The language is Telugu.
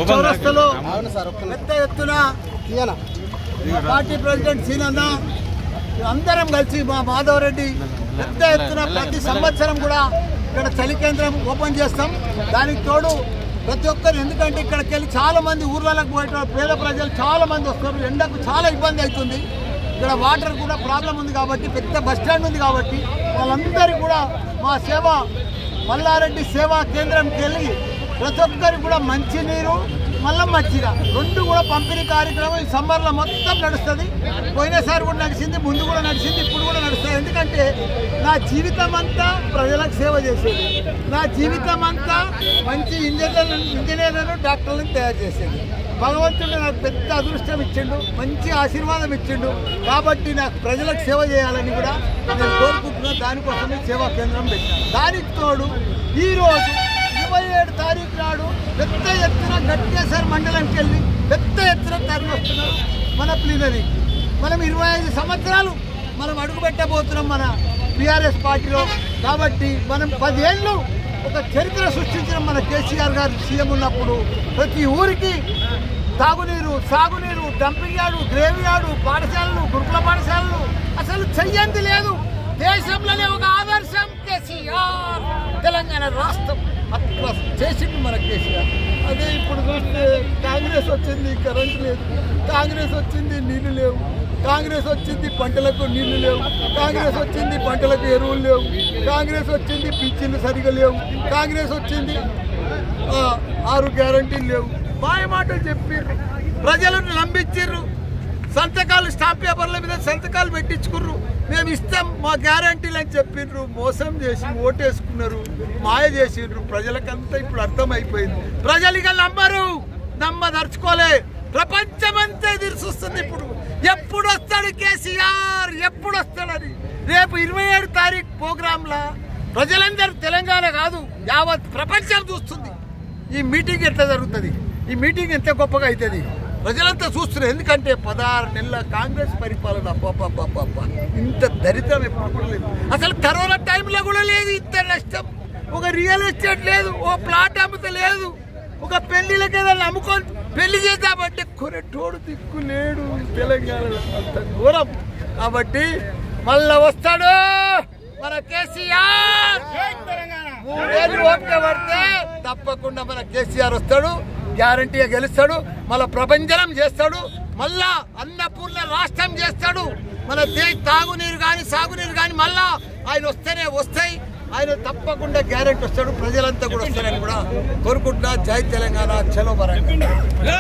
చౌరస్తాలో పెద్ద ఎత్తున పార్టీ ప్రెసిడెంట్ సీనన్న అందరం కలిసి మా మాధవ్ రెడ్డి పెద్ద ఎత్తున ప్రతి సంవత్సరం కూడా ఇక్కడ చలి కేంద్రం ఓపెన్ చేస్తాం. దానికి తోడు ప్రతి ఒక్కరు, ఎందుకంటే ఇక్కడికి వెళ్ళి చాలా మంది ఊర్లకు పోయే పేద ప్రజలు చాలా మంది వస్తారు. ఎండకు చాలా ఇబ్బంది అవుతుంది. ఇక్కడ వాటర్ కూడా ప్రాబ్లం ఉంది కాబట్టి, పెద్ద బస్టాండ్ ఉంది కాబట్టి వాళ్ళందరికీ కూడా మా మల్లారెడ్డి సేవా కేంద్రంకి వెళ్ళి ప్రతి ఒక్కరికి కూడా మంచినీరు మళ్ళీ మజ్జిగ రెండు కూడా పంపిణీ కార్యక్రమం ఈ సమ్మర్లో మొత్తం నడుస్తుంది. పోయినసారి కూడా నడిచింది, ముందు కూడా నడిచింది, ఇప్పుడు కూడా నడుస్తుంది. ఎందుకంటే నా జీవితం అంతా ప్రజలకు సేవ చేసేది, నా జీవితం అంతా మంచి ఇంజనీర్లను డాక్టర్లను తయారు చేసేది. భగవంతుడు నాకు పెద్ద అదృష్టం ఇచ్చిండు, మంచి ఆశీర్వాదం ఇచ్చిండు. కాబట్టి నాకు ప్రజలకు సేవ చేయాలని కూడా నేను కోరుకుంటున్నాను. దానికోసమే సేవా కేంద్రం పెట్టాను. దానికి తోడు ఈరోజు 27 తారీఖు నాడు పెద్ద ఎత్తున గట్కేసర్ మండలంకి వెళ్ళి పెద్ద ఎత్తున తరలి వస్తున్నారు మన ప్లీనరీకి. మనం 25 సంవత్సరాలు మనం అడుగుపెట్టబోతున్నాం మన టీఆర్ఎస్ పార్టీలో. కాబట్టి మనం 10 ఏళ్ళు ఒక చరిత్ర సృష్టించిన మన కేసీఆర్ గారు సీఎం ఉన్నప్పుడు ప్రతి ఊరికి తాగునీరు, సాగునీరు, డంపింగ్ యార్డు, గ్రేవ్ యార్డు, పాఠశాలలు, గురుకుల పాఠశాలలు అసలు చెయ్యంది లేదు. దేశంలోనే ఒక ఆదర్శం కేసీఆర్. తెలంగాణ రాష్ట్రం అట్లా చేసిండు మన కేసీఆర్. అదే ఇప్పుడు చూస్తే కాంగ్రెస్ వచ్చింది, కరెంటు లేదు. కాంగ్రెస్ వచ్చింది, నీళ్లు లేవు. కాంగ్రెస్ వచ్చింది, పంటలకు నీళ్లు లేవు. కాంగ్రెస్ వచ్చింది, పంటలకు ఎరువులు లేవు. కాంగ్రెస్ వచ్చింది, పింఛన్లు సరిగా లేవు. కాంగ్రెస్ వచ్చింది, 6 గ్యారంటీలు లేవు. మాయ మాటలు చెప్పిర్రు, ప్రజలను నమ్మించిర్రు. సంతకాలు స్టాంప్ పేపర్ల మీద సంతకాలు పెట్టించుకుర్రు. మేము ఇస్తాం మా గ్యారంటీలు అని చెప్పిండ్రు. మోసం చేసి ఓటేసుకున్నారు, మాయ చేసిండ్రు. ప్రజలకంతా ఇప్పుడు అర్థమైపోయింది. ప్రజలు ఇక నమ్మదలుచుకోలే. ప్రపంచమంతా ఎదురు చూస్తుంది ఇప్పుడు. ఎప్పుడు వస్తాడు కేసీఆర్, ఎప్పుడు వస్తాడని. రేపు 27 తారీఖు ప్రోగ్రాంలా ప్రజలందరూ, తెలంగాణ కాదు యావత్ ప్రపంచం చూస్తుంది ఈ మీటింగ్ ఎట్లా జరుగుతుంది, ఈ మీటింగ్ ఎంత గొప్పగా అవుతుంది. ప్రజలంతా చూస్తున్నారు. ఎందుకంటే 16 నెలల కాంగ్రెస్ పరిపాలన ఇంత దరిద్రం ఎప్పుడు కూడా లేదు. అసలు కరోనా టైంలో కూడా లేదు ఇంత నష్టం. ఒక రియల్ ఎస్టేట్ లేదు, ఓ ప్లాట్ అమ్ముత లేదు. ఒక పెళ్లిళ్ళకి ఏదైనా అమ్ముకొని పెళ్లి చేద్దామంటే కొనేటోడు దిక్కు లేడు తెలంగాణలో. అంత ఘోరం. కాబట్టి మళ్ళా వస్తాడు మన కేసీఆర్. 3 ఏళ్ళు ఓపిక పడితే తప్పకుండా మన కేసీఆర్ వస్తాడు, గ్యారంటీగా గెలుస్తాడు. మళ్ళా ప్రపంచం చేస్తాడు, మళ్ళా అన్నపూర్ణ రాష్ట్రం చేస్తాడు. మన తాగునీరు కానీ సాగునీరు కానీ మళ్ళా ఆయన వస్తేనే వస్తాయి. ఆయన తప్పకుండా గ్యారంటీ వస్తాడు. ప్రజలంతా కూడా వస్తారని కూడా కోరుకుంటున్నా. జై తెలంగాణ, చలో వరంగల్.